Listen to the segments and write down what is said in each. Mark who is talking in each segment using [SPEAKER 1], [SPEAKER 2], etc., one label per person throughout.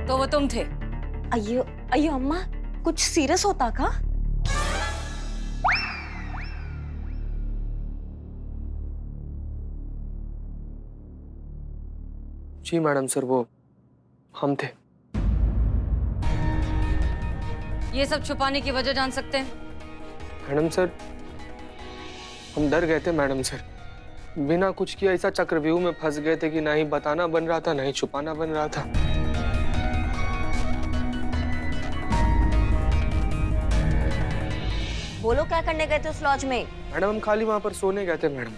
[SPEAKER 1] तो वो तुम थे?
[SPEAKER 2] अयो अयो अम्मा, कुछ सीरियस होता का?
[SPEAKER 3] जी मैडम सर, वो हम थे।
[SPEAKER 1] ये सब छुपाने की वजह जान सकते हैं?
[SPEAKER 3] मैडम सर, हम डर गए थे मैडम सर। बिना कुछ किए ऐसा चक्रव्यूह में फंस गए थे कि ना ही बताना बन रहा था, ना ही छुपाना बन रहा था।
[SPEAKER 2] बोलो, क्या करने गए थे उस लॉज में?
[SPEAKER 3] मैडम हम खाली वहां पर सोने गए थे मैडम।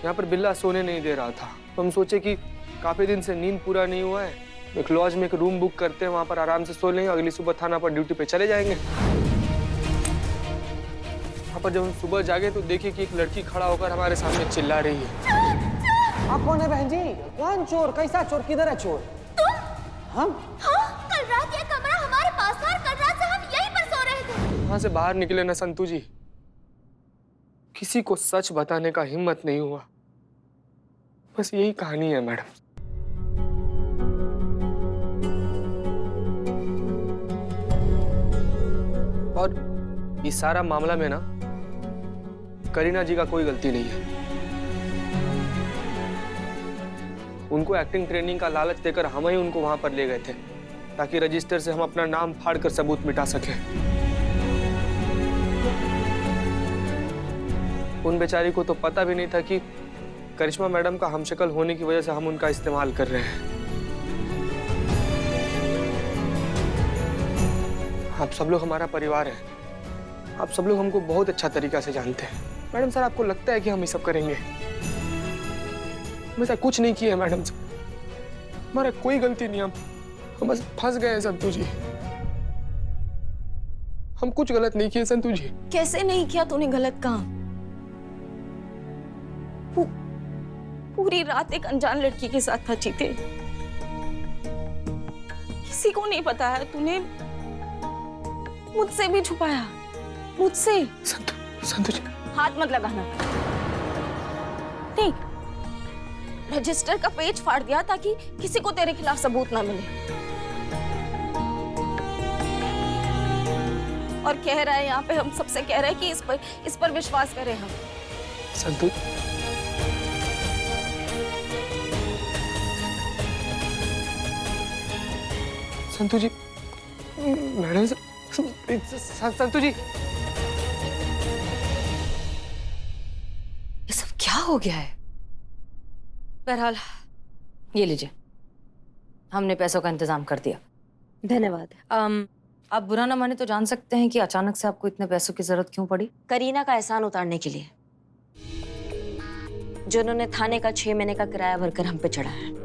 [SPEAKER 3] यहाँ पर बिल्ला सोने नहीं दे रहा था, तो हम सोचे कि काफी दिन से नींद पूरा नहीं हुआ है, एक लॉज में एक रूम बुक करते हैं, वहां पर आराम से सो लेंगे, अगली सुबह थाना पर ड्यूटी पे चले जाएंगे। वहां पर जब हम सुबह जागे तो देखिए कि एक लड़की खड़ा होकर हमारे सामने चिल्ला रही है।
[SPEAKER 4] आप कौन है बहन जी? कौन चोर? कैसा चोर? किधर है चोर? हम?
[SPEAKER 5] हाँ, कल रात ये कमरा हमारे पास था और कल रात से हम यहीं पर सो रहे थे।
[SPEAKER 3] वहां से बाहर निकले ना संतू जी, किसी को सच बताने का हिम्मत नहीं हुआ। बस यही कहानी है मैडम। और इस सारा मामला में ना करीना जी का कोई गलती नहीं है। उनको एक्टिंग ट्रेनिंग का लालच देकर हम ही उनको वहां पर ले गए थे, ताकि रजिस्टर से हम अपना नाम फाड़कर सबूत मिटा सकें। उन बेचारी को तो पता भी नहीं था कि करिश्मा मैडम का हमशक्ल होने की वजह से हम उनका इस्तेमाल कर रहे हैं। आप सब लोग हमारा परिवार है, आप सब लोग हमको बहुत अच्छा तरीका से जानते हैं। मैडम सर, आपको लगता है कि हम ये सब करेंगे? हम ऐसा कुछ नहीं किया मैडम सर, हमारा कोई गलती नहीं। हम बस फंस गए हैं संतू जी, हम कुछ गलत नहीं किए संतू जी।
[SPEAKER 2] कैसे नहीं किया तूने गलत काम? पूरी रात एक अनजान लड़की के साथ था चीते। किसी को नहीं पता है, तूने मुझसे भी छुपाया, मुझसे।
[SPEAKER 3] संतू जी,
[SPEAKER 2] हाथ मत लगाना। नहीं, रजिस्टर का पेज फाड़ दिया ताकि किसी को तेरे खिलाफ सबूत ना मिले। और कह रहा है यहाँ पे, हम सबसे कह रहे हैं कि इस पर विश्वास करें हम।
[SPEAKER 3] संतू संतू जी, मैडम संतू जी,
[SPEAKER 1] ये सब क्या हो गया है? बहरहाल ये लीजिए, हमने पैसों का इंतजाम कर दिया।
[SPEAKER 2] धन्यवाद।
[SPEAKER 1] आप बुरा ना माने तो जान सकते हैं कि अचानक से आपको इतने पैसों की जरूरत क्यों पड़ी?
[SPEAKER 2] करीना का एहसान उतारने के लिए, जो उन्होंने थाने का 6 महीने का किराया भरकर हम पे चढ़ा है।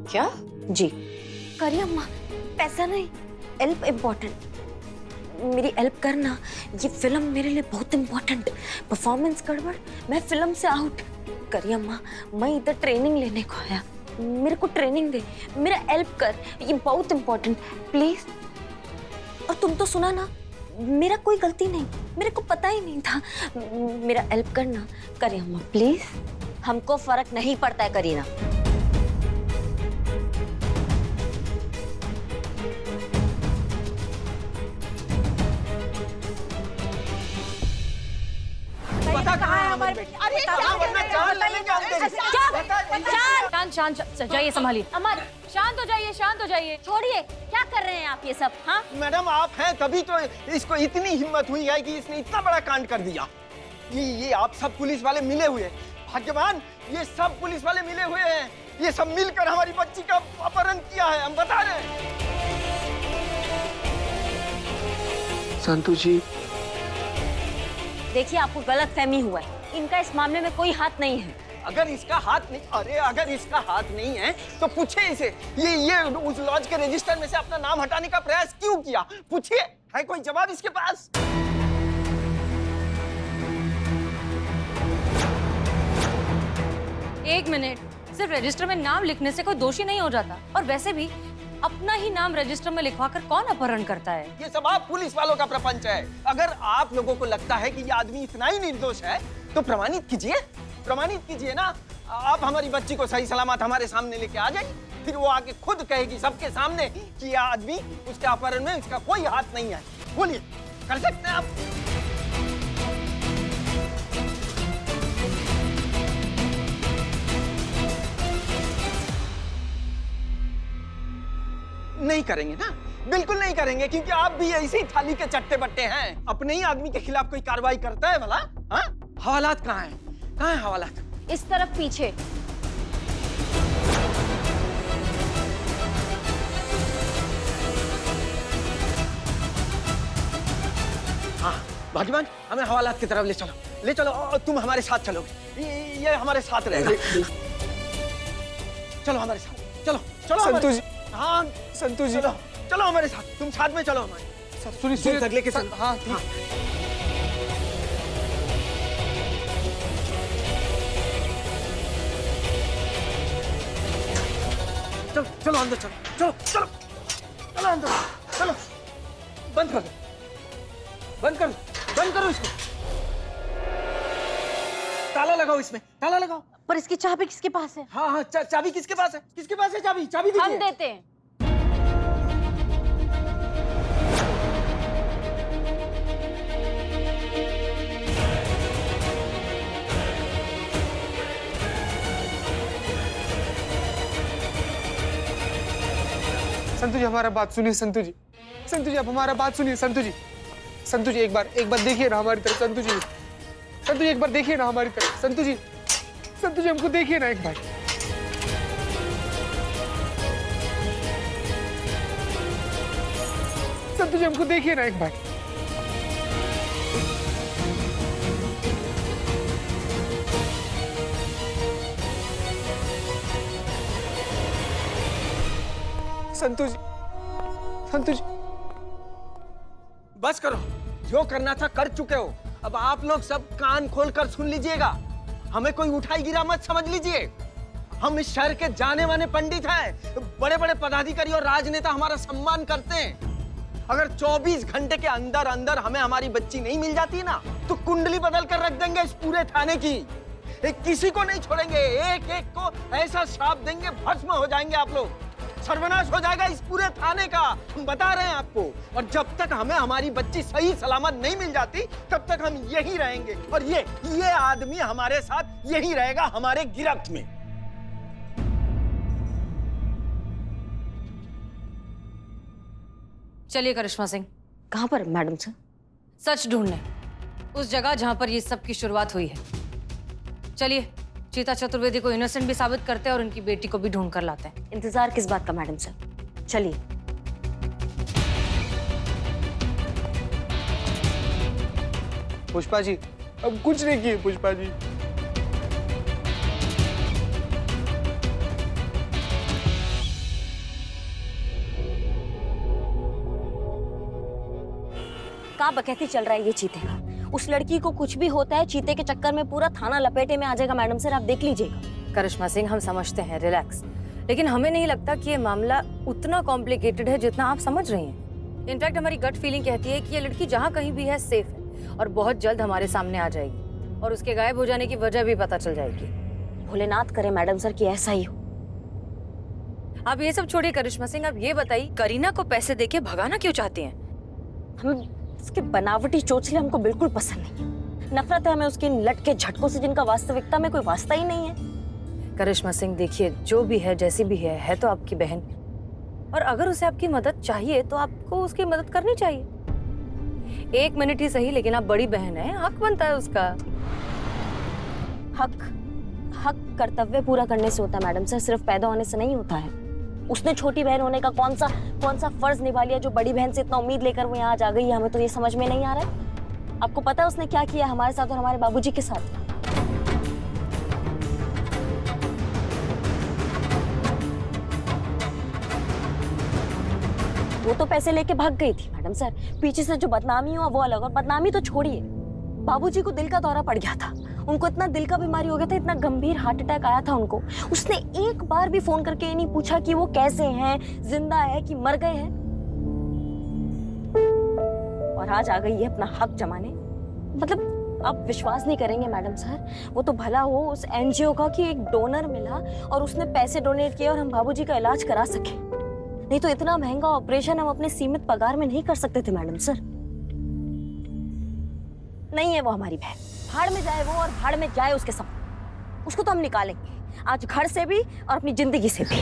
[SPEAKER 1] क्या?
[SPEAKER 2] जी। करिए अम्मा, पैसा नहीं, हेल्प इम्पोर्टेंट। मेरी हेल्प करना। ये फिल्म मेरे लिए बहुत इम्पोर्टेंट। परफॉर्मेंस गड़बड़, मैं फिल्म से आउट। करिए अम्मा, मैं इधर ट्रेनिंग लेने को आया, मेरे को ट्रेनिंग दे, मेरा हेल्प कर, ये बहुत इम्पोर्टेंट, प्लीज। और तुम तो सुना ना, मेरा कोई गलती नहीं, मेरे को पता ही नहीं था। मेरा हेल्प करना करिए अम्मा, प्लीज। हमको फर्क नहीं पड़ता है करीना।
[SPEAKER 4] पता कहाँ है हमारे बेटे? अरे जान लेंगे हम तेरी।
[SPEAKER 1] शांत जाइए, संभालिए।
[SPEAKER 2] अमर, शांत हो जाइए, शांत हो जाइए। छोड़िए, क्या कर रहे हैं आप ये सब? हाँ
[SPEAKER 4] मैडम, आप हैं तभी तो इसको इतनी हिम्मत हुई है कि इसने इतना बड़ा कांड कर दिया। ये आप सब पुलिस वाले मिले हुए हैं। भाग्यवान, ये सब पुलिस वाले मिले हुए हैं। ये सब मिलकर हमारी बच्ची का अपहरण किया है, हम बता रहे हैं।
[SPEAKER 3] संतू जी,
[SPEAKER 2] देखिए, आपको गलतफहमी हुआ है। इनका इस मामले में कोई हाथ नहीं है।
[SPEAKER 4] अगर इसका हाथ नहीं, अरे अगर इसका हाथ नहीं है तो पूछे इसे, ये उस लॉज के रजिस्टर में से अपना नाम हटाने का प्रयास क्यों किया? पूछिए, है कोई जवाब इसके पास?
[SPEAKER 1] एक मिनट, सिर्फ रजिस्टर में नाम लिखने से कोई दोषी नहीं हो जाता। और वैसे भी अपना ही नाम रजिस्टर में लिखवाकर कौन अपहरण करता है?
[SPEAKER 4] ये सब आप पुलिस वालों का प्रपंच है। अगर आप लोगों को लगता है कि ये आदमी इतना ही निर्दोष है तो प्रमाणित कीजिए ना। आप हमारी बच्ची को सही सलामत हमारे सामने लेके आ जाइए। फिर वो आके खुद कहेगी सबके सामने कि यह आदमी उसके अपहरण में इसका कोई हाथ नहीं है। बोलिए, कर सकते हैं आप? नहीं करेंगे ना, बिल्कुल नहीं करेंगे, क्योंकि आप भी ऐसी थाली के चट्टे बट्टे हैं। अपने ही आदमी के खिलाफ कोई कार्रवाई करता है भला? हाँ? हवालात कहाँ हैं? कहाँ है हवालात?
[SPEAKER 2] इस तरफ पीछे।
[SPEAKER 4] हाँ, भाग्यवान, हमें हवालात की तरफ ले चलो, ले चलो। और तुम हमारे साथ चलोगे, ये हमारे साथ रहेगा। चलो हमारे साथ, चलो चलो।
[SPEAKER 3] संतोष जी,
[SPEAKER 4] हाँ
[SPEAKER 3] संतोष जी,
[SPEAKER 4] चलो चलो हमारे साथ, तुम साथ में चलो हमारे।
[SPEAKER 3] सर सुनिए
[SPEAKER 4] तुम तक लेके चलो।
[SPEAKER 3] हाँ ठीक।
[SPEAKER 4] चलो चलो अंदर चलो, चलो चलो चलो अंदर चलो। बंद करो, बंद करो, बंद करो इसको। ताला लगाओ इसमें, ताला लगाओ।
[SPEAKER 2] पर इसकी चाबी किसके पास है?
[SPEAKER 4] हाँ हाँ, चाबी किसके पास है? किसके पास है चाबी? चाबी दीजिए।
[SPEAKER 2] हम देते हैं।
[SPEAKER 3] संतु जी हमारा बात सुनिए। संतु जी, संतु जी आप हमारा बात सुनिए। संतु जी, संतु जी एक बार देखिए ना हमारी तरफ। संतु जी, संतु जी एक बार देखिए ना हमारी तरफ। संतु जी, संतु जी हमको देखिए ना एक बार। संतु जी हमको देखिए ना एक बार। संतु जी, संतु जी,
[SPEAKER 4] बस करो, जो करना था कर चुके हो। अब आप लोग सब कान खोलकर सुन लीजिएगा। हमें कोई उठाई गिरा मत समझ लीजिए। हम इस शहर के जाने माने पंडित हैं। बड़े बड़े पदाधिकारी और राजनेता हमारा सम्मान करते हैं। अगर 24 घंटे के अंदर अंदर हमें हमारी बच्ची नहीं मिल जाती ना, तो कुंडली बदल कर रख देंगे इस पूरे थाने की। किसी को नहीं छोड़ेंगे, एक एक को ऐसा श्राप देंगे, भस्म हो जाएंगे आप लोग। सर्वनाश हो जाएगा इस पूरे थाने का, हम बता रहे हैं आपको। और जब तक हमें हमारी बच्ची सही सलामत नहीं मिल जाती, तब तक हम यही रहेंगे। और ये आदमी हमारे साथ यही रहेगा, हमारे गिरफ्त में।
[SPEAKER 1] चलिए करिश्मा सिंह,
[SPEAKER 2] कहाँ पर मैडम सर?
[SPEAKER 1] सच ढूंढने, उस जगह जहां पर ये सब की शुरुआत हुई है। चलिए, चीता चतुर्वेदी को इनोसेंट भी साबित करते हैं और उनकी बेटी को भी ढूंढ कर लाते हैं।
[SPEAKER 2] इंतजार किस बात का मैडम सर? चलिए।
[SPEAKER 3] पुष्पा जी, अब कुछ नहीं किए पुष्पा जी।
[SPEAKER 2] का बकैती चल रहा है ये चीते का। उस लड़की को कुछ भी होता है, चीते के चक्कर में पूरा थाना लपेटे में आ जाएगा मैडम सर, आप देख लीजिएगा।
[SPEAKER 1] करिश्मा सिंह, हम समझते हैं, रिलैक्स, लेकिन हमें नहीं लगता कि ये मामला उतना कॉम्प्लिकेटेड है जितना आप समझ रही हैं। इनफैक्ट हमारी गट फीलिंग कहती है कि ये लड़की जहाँ कहीं भी है सेफ है और बहुत जल्द हमारे सामने आ जाएगी और उसके गायब हो जाने की वजह भी पता चल जाएगी।
[SPEAKER 2] भोलेनाथ करे मैडम सर कि ऐसा ही हो।
[SPEAKER 1] आप ये सब छोड़िए करिश्मा सिंह, आप ये बताइए, करीना को पैसे देके भगाना क्यों चाहती हैं?
[SPEAKER 2] हम उसके बनावटी चोचले हमको बिल्कुल पसंद नहीं है। नफरत है हमें उसके इन लटके झटकों से जिनका वास्तविकता में कोई वास्ता ही नहीं है।
[SPEAKER 1] करिश्मा सिंह देखिए, जो भी है जैसी भी है तो आपकी बहन, और अगर उसे आपकी मदद चाहिए तो आपको उसकी मदद करनी चाहिए। 1 मिनट ही सही, लेकिन आप बड़ी बहन है, हक बनता है उसका।
[SPEAKER 2] हक कर्तव्य पूरा करने से होता है मैडम सर, सिर्फ पैदा होने से नहीं होता है। उसने छोटी बहन होने का कौन सा फर्ज निभा लिया जो बड़ी बहन से इतना उम्मीद लेकर वो यहाँ आ गई है? हमें तो ये समझ में नहीं आ रहा है। आपको पता है उसने क्या किया हमारे साथ और हमारे बाबूजी के साथ? वो तो पैसे लेके भाग गई थी मैडम सर, पीछे से जो बदनामी हुआ वो अलग। और बदनामी तो छोड़िए, बाबूजी को दिल का दौरा पड़ गया था, उनको इतना दिल का बीमारी हो गया था, इतना गंभीर हार्ट अटैक आया था उनको। उसने एक बार भी फोन करके ये नहीं पूछा कि वो कैसे हैं, जिंदा है कि मर गए हैं। और आज आ गई है अपना हक जमाने। मतलब आप विश्वास नहीं करेंगे मैडम सर, वो तो भला हो उस एनजीओ का कि एक डोनर मिला और उसने पैसे डोनेट किए और हम बाबूजी का इलाज करा सके। नहीं तो इतना महंगा ऑपरेशन हम अपने सीमित पगार में नहीं कर सकते थे मैडम सर। नहीं है वो हमारी बहन, भाड़ में जाए वो और भाड़ में जाए उसके सब। उसको तो हम निकालेंगे आज घर से भी और अपनी जिंदगी से भी।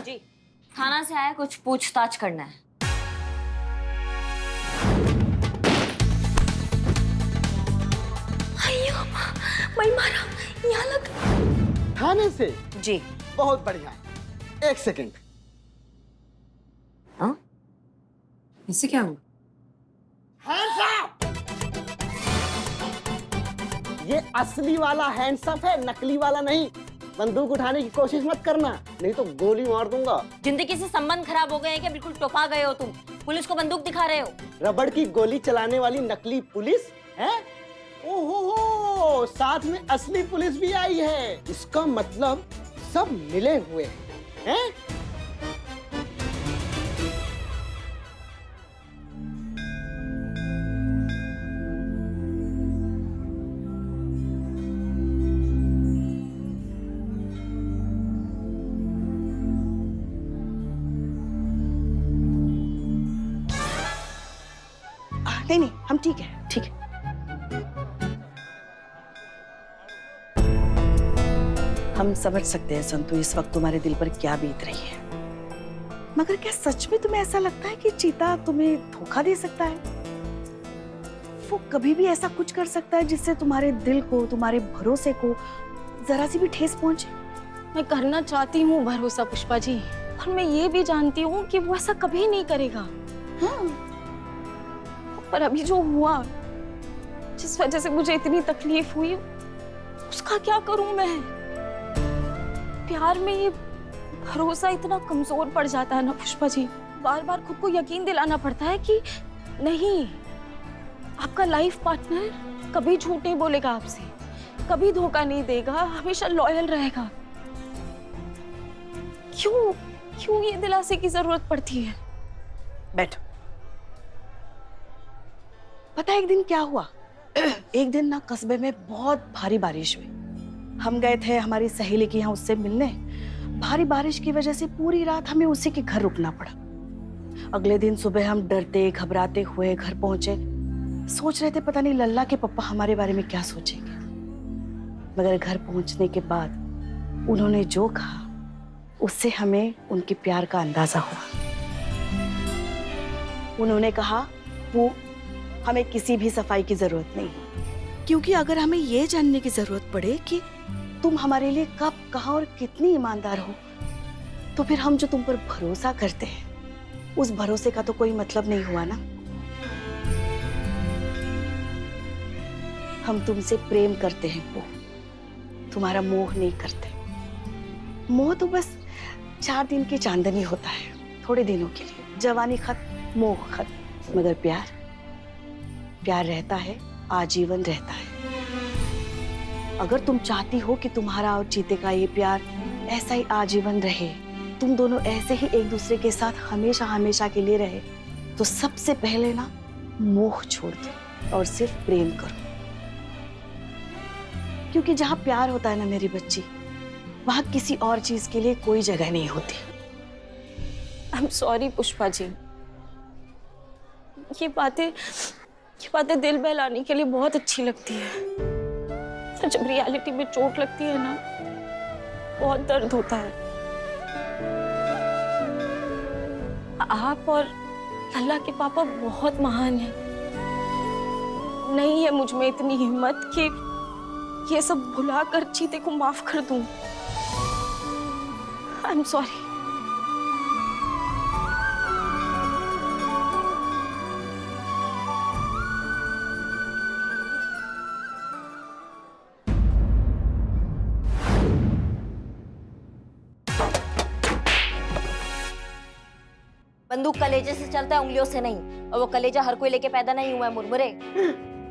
[SPEAKER 2] जी थाना से आया, कुछ पूछताछ करना है। मैं मारा यहाँ लग।
[SPEAKER 4] थाने से?
[SPEAKER 2] जी
[SPEAKER 4] बहुत बढ़िया। एक सेकंड।
[SPEAKER 2] हाँ
[SPEAKER 1] इससे क्या हुआ?
[SPEAKER 4] Hands up! ये असली वाला हैंड्स अप है, नकली वाला नहीं। बंदूक उठाने की कोशिश मत करना, नहीं तो गोली मार दूंगा।
[SPEAKER 2] जिंदगी से संबंध खराब हो गए हैं क्या? बिल्कुल टोपा गए हो तुम, पुलिस को बंदूक दिखा रहे हो।
[SPEAKER 4] रबड़ की गोली चलाने वाली नकली पुलिस है? ओहो, साथ में असली पुलिस भी आई है। इसका मतलब सब मिले हुए हैं?
[SPEAKER 6] नहीं नहीं, हम ठीक है, ठीक है। हम समझ सकते हैं संतु इस वक्त तुम्हारे दिल पर क्या बीत रही है, मगर क्या सच में तुम्हें ऐसा लगता है कि चीता तुम्हें धोखा दे सकता है? वो कभी भी ऐसा कुछ कर सकता है जिससे तुम्हारे दिल को, तुम्हारे भरोसे को जरा सी भी ठेस पहुंचे?
[SPEAKER 7] मैं करना चाहती हूँ भरोसा पुष्पा जी, और मैं ये भी जानती हूँ कि वो ऐसा कभी नहीं करेगा।
[SPEAKER 6] हाँ।
[SPEAKER 7] पर अभी जो हुआ, जिस वजह से मुझे इतनी तकलीफ हुई, उसका क्या करूं मैं? प्यार में ये भरोसा इतना कमजोर पड़ जाता है ना पुष्पा जी। बार बार खुद को यकीन दिलाना पड़ता है कि नहीं, आपका लाइफ पार्टनर कभी झूठ नहीं बोलेगा आपसे, कभी धोखा नहीं देगा, हमेशा लॉयल रहेगा। क्यों क्यों ये दिलासे की जरूरत पड़ती है?
[SPEAKER 6] बैठो। पता है एक दिन क्या हुआ? एक दिन ना कस्बे में बहुत भारी बारिश हुई। हम गए थे हमारी सहेली के यहाँ उससे मिलने। भारी बारिश की वजह से पूरी रात हमें उसी के घर रुकना पड़ा। अगले दिन सुबह हम डरते घबराते हुए घर पहुंचे। सोच रहे थे पता नहीं लल्ला के पापा हमारे बारे में क्या सोचेंगे, मगर घर पहुंचने के बाद उन्होंने जो कहा उससे हमें उनके प्यार का अंदाजा हुआ। उन्होंने कहा वो हमें किसी भी सफाई की जरूरत नहीं, क्योंकि अगर हमें ये जानने की जरूरत पड़े कि तुम हमारे लिए कब, कहाँ और कितनी ईमानदार हो, तो फिर हम जो तुम पर भरोसा करते हैं उस भरोसे का तो कोई मतलब नहीं हुआ ना। हम तुमसे प्रेम करते हैं वो, तुम्हारा मोह नहीं करते। मोह तो बस 4 दिन की चांदनी होता है, थोड़े दिनों के लिए। जवानी खत्म, मोह खत्म, मगर प्यार रहता है, आजीवन रहता है। अगर तुम चाहती हो कि तुम्हारा और चीते का ये प्यार ऐसा ही आजीवन रहे, तुम दोनों ऐसे ही एक दूसरे के साथ हमेशा हमेशा के लिए रहे, तो सबसे पहले ना मोह छोड़ दो और सिर्फ प्रेम करो। क्योंकि जहां प्यार होता है ना मेरी बच्ची, वहां किसी और चीज के लिए कोई जगह नहीं होती।
[SPEAKER 7] I am sorry Pushpa ji, ये बातें दिल बहलाने के लिए बहुत अच्छी लगती है, पर जब रियलिटी में चोट लगती है ना, बहुत दर्द होता है। आप और लल्ला के पापा बहुत महान हैं। नहीं है मुझ में इतनी हिम्मत कि ये सब भुलाकर चीते को माफ कर दूं। I am sorry.
[SPEAKER 2] बंदूक कलेजे से चलता है, उंगलियों से नहीं। और वो कलेजा हर कोई लेके पैदा नहीं हुआ है मुरमुरे।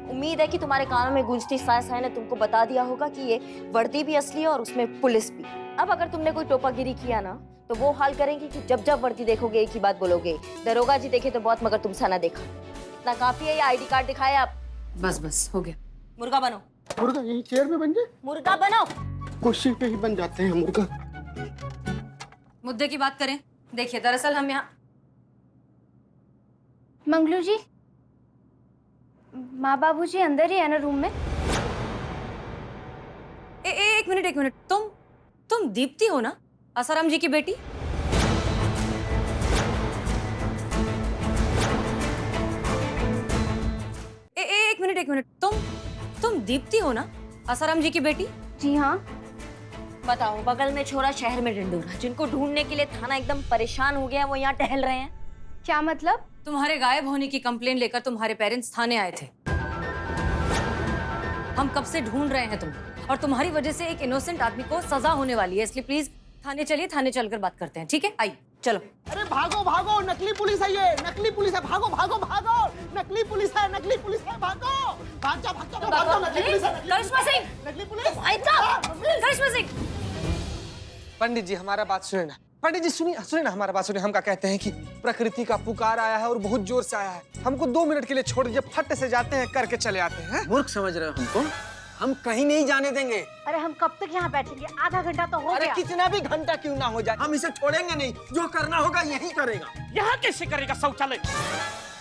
[SPEAKER 2] उम्मीद है कि तुम्हारे कानों में गूंजती साय साय ने तुमको बता दिया होगा कि ये वर्दी भी असली है और उसमें पुलिस भी। अब अगर तुमने कोई टोपागिरी किया ना तो वो हाल करेंगे कि जब जब वर्दी देखोगे एक ही बात बोलोगे, दरोगा जी देखे तो बहुत मगर तुम सा ना देखा। ना काफी है ये आईडी कार्ड दिखाए आप।
[SPEAKER 1] बस बस हो गया।
[SPEAKER 2] मुर्गा बनो।
[SPEAKER 4] मुर्गा यही चेयर में बन जाए,
[SPEAKER 2] मुर्गा बनो।
[SPEAKER 4] कुर्सी पे ही बन जाते हैं मुर्गा।
[SPEAKER 1] मुद्दे की बात करें। देखिए दरअसल हम यहाँ
[SPEAKER 5] मंगलू जी, माँ बाबू जी अंदर ही है ना रूम में?
[SPEAKER 1] एक मिनट। तुम दीप्ति हो ना, आसाराम जी की बेटी? एक मिनट। तुम दीप्ति हो ना, आसाराम जी की बेटी?
[SPEAKER 5] जी हाँ।
[SPEAKER 2] बताओ, बगल में छोरा शहर में ढिंडोरा, जिनको ढूंढने के लिए थाना एकदम परेशान हो गया है, वो यहाँ टहल रहे हैं।
[SPEAKER 5] क्या मतलब?
[SPEAKER 1] तुम्हारे गायब होने की कंप्लेन लेकर तुम्हारे पेरेंट्स थाने आए थे। हम कब से ढूंढ रहे हैं तुम्हें, और तुम्हारी वजह से एक इनोसेंट आदमी को सजा होने वाली है, इसलिए प्लीज थाने चलिए, थाने चलकर बात करते हैं, ठीक है? आई चलो।
[SPEAKER 8] अरे भागो भागो, नकली पुलिस है ये, नकली पुलिस है, भागो भागो भागो, नकली पुलिस है, नकली पुलिस है, भागो भाग जाओ, नकली पुलिस है,
[SPEAKER 1] करिश्मा सिंह,
[SPEAKER 8] नकली पुलिस।
[SPEAKER 1] करिश्मा सिंह।
[SPEAKER 3] पंडित जी हमारा बात सुने ना, पंडित जी सुनिए ना, हमारा बात सुनिए। हम क्या कहते हैं कि प्रकृति का पुकार आया है और बहुत जोर से आया है, हमको 2 मिनट के लिए छोड़ दीजिए, फट से जाते हैं, करके चले आते हैं।
[SPEAKER 4] मूर्ख समझ रहे हो हमको? हम कहीं नहीं जाने देंगे।
[SPEAKER 9] अरे हम कब तक यहाँ बैठेंगे? आधा घंटा तो हो
[SPEAKER 4] अरे
[SPEAKER 9] गया।
[SPEAKER 4] कितना भी घंटा क्यों ना हो जाए, हम इसे छोड़ेंगे नहीं, जो करना होगा यही करेगा।
[SPEAKER 8] यहाँ कैसे करेगा शौचालय?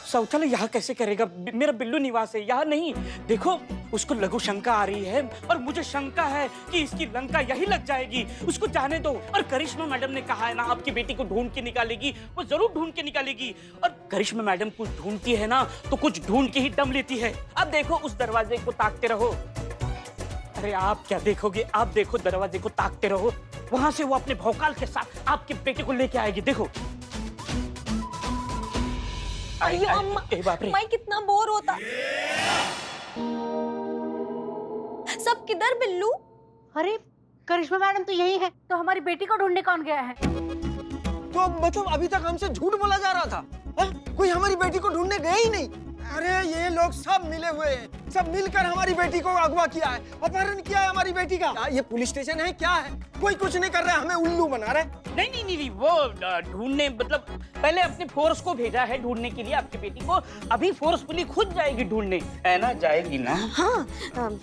[SPEAKER 8] शौचालय यहाँ कैसे करेगा? मेरा बिल्लू निवास है, यहाँ नहीं। देखो, उसको लघु शंका आ रही है और मुझे शंका है कि इसकी लंका यही लग जाएगी। उसको जाने दो। और करिश्मा मैडम ने कहा है ना, आपकी बेटी को ढूंढ के निकालेगी, वो जरूर ढूंढ के निकालेगी। और करिश्मा मैडम कुछ ढूंढती है ना तो कुछ ढूंढ के ही दम लेती है। अब देखो, उस दरवाजे को ताकते रहो। अरे आप क्या देखोगे, आप देखो, दरवाजे को ताकते रहो, वहां से वो अपने भौकाल के साथ आपके बेटे को लेके आएगी। देखो।
[SPEAKER 2] अयो अम्मा, मैं कितना बोर होता। सब किधर बिल्लू?
[SPEAKER 9] अरे करिश्मा मैडम तो यही है, तो हमारी बेटी को ढूंढने कौन गया है?
[SPEAKER 4] तो मतलब अभी तक हमसे झूठ बोला जा रहा था? कोई हमारी बेटी को ढूंढने गया ही नहीं। अरे ये लोग सब मिले हुए हैं, सब मिलकर हमारी बेटी को अगवा किया है, अपहरण किया है हमारी बेटी का। ये पुलिस स्टेशन है क्या है? कोई कुछ नहीं कर रहा है, हमें उल्लू बना रहा है।
[SPEAKER 8] नहीं, वो ढूंढने, मतलब पहले अपने फोर्स को भेजा है ढूंढने के लिए आपकी बेटी को। अभी फोर्सफुली खुद जाएगी ढूंढने, है ना? जाएगी ना?
[SPEAKER 2] हाँ,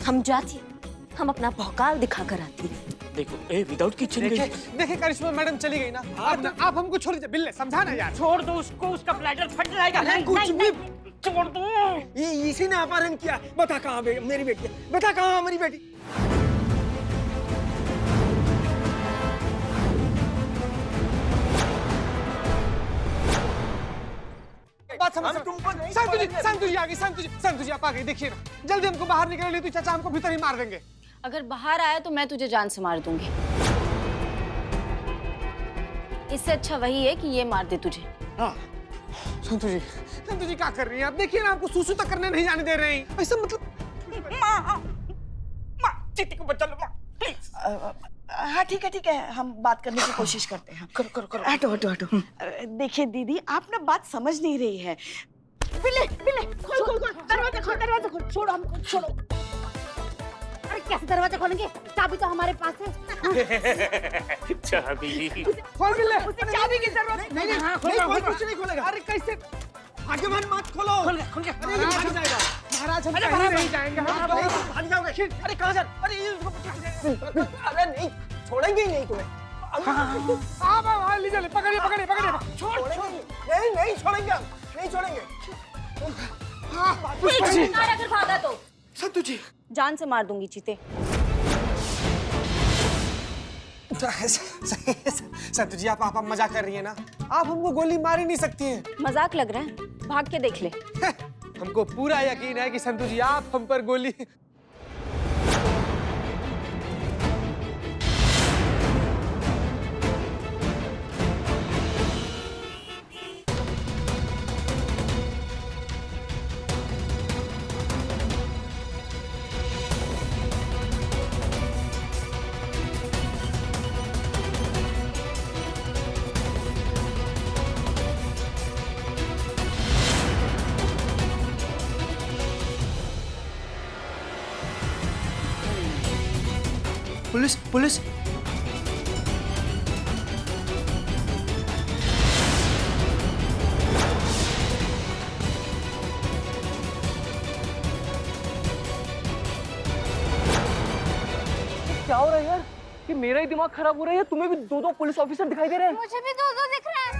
[SPEAKER 2] हम जाती, हम अपना भौकाल दिखा कर आती।
[SPEAKER 8] देखो, विदाउट किचन
[SPEAKER 3] देखिए करिश्मा मैडम चली गई ना, आप हमको छोड़ दीजिए। बिल्ले समझाना यार।
[SPEAKER 8] छोड़ दो उसको, उसका ब्लैडर फट जाएगा।
[SPEAKER 4] कुछ भी
[SPEAKER 8] छोड़ दो।
[SPEAKER 4] ये इसी ने अपहरण किया। बता कहाँ मेरी बेटी है, बता कहाँ हमारी बेटी।
[SPEAKER 3] बात समझ संतु जी आ गई, संतु जी आप आ गई। देखिए ना, जल्दी हमको बाहर निकलने तो चाचा हमको भीतर ही मार देंगे।
[SPEAKER 7] अगर बाहर आया तो मैं तुझे जान से मार दूंगी। इससे अच्छा वही है कि ये मार दे तुझे।
[SPEAKER 3] हाँ। संतु जी क्या कर रही हैं आप? देखिए ना, आपको सूसू तक करने नहीं जाने दे रहे हैं। ऐसा मतलब
[SPEAKER 8] माँ, चीटी को बचा लो माँ, प्लीज।
[SPEAKER 6] हाँ ठीक है, हम बात करने की कोशिश करते हैं।
[SPEAKER 3] करो।
[SPEAKER 6] हटो। देखिए दीदी, आप ना बात समझ नहीं रही है।
[SPEAKER 9] बिल्ले खोल, दरवाजा खोल, छोड़ो हमको, छोड़ो। अरे कैसे दरवाजा खोलेंगे? चाबी तो हमारे पास है।
[SPEAKER 8] चाबी
[SPEAKER 3] खोल बिल्ले।
[SPEAKER 9] चाबी की जरूरत
[SPEAKER 3] नहीं, कोई कुछ नहीं खोलेगा। अरे कैसे? आगे मत खोलो।
[SPEAKER 8] खोल गया।
[SPEAKER 3] अरे ये भाग जाएगा। महाराज हम कहीं नहीं जाएंगे, हम
[SPEAKER 4] भाग जाओगे। अरे कहाँ जा? अरे अरे नहीं छोड़ेंगे ही नहीं तुम्हें।
[SPEAKER 3] हाँ लीजिए, पकड़िए।
[SPEAKER 4] छोड़। नहीं छोड़ेंगे हम, नहीं छोड़ेंगे।
[SPEAKER 2] अगर भागा तो
[SPEAKER 3] संतु जी
[SPEAKER 7] जान से मार दूंगी चीते।
[SPEAKER 3] संतु जी आप मजाक कर रही है ना? आप हमको गोली मार ही नहीं सकती हैं।
[SPEAKER 7] मजाक लग रहा है, भाग के देख ले।
[SPEAKER 3] हमको पूरा यकीन है कि संतु जी आप हम पर गोली पुलिस पुलिस
[SPEAKER 10] क्या हो रहा है यार? कि मेरा ही दिमाग खराब हो रहा है या तुम्हें भी दो दो पुलिस ऑफिसर दिखाई दे रहे हैं?
[SPEAKER 5] मुझे भी दो दिख रहे हैं।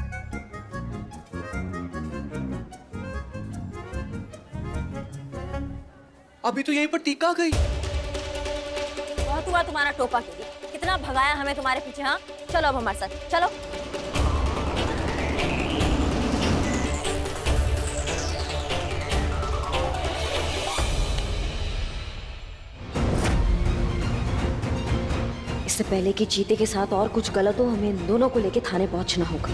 [SPEAKER 3] अभी तो यहीं पर टीका आ गई।
[SPEAKER 2] बहुत हुआ तुम्हारा टोपा के लिए, कितना भगाया हमें तुम्हारे पीछे। हाँ चलो अब हमारे साथ चलो। इससे पहले कि चीते के साथ और कुछ गलत हो, हमें इन दोनों को लेके थाने पहुंचना होगा।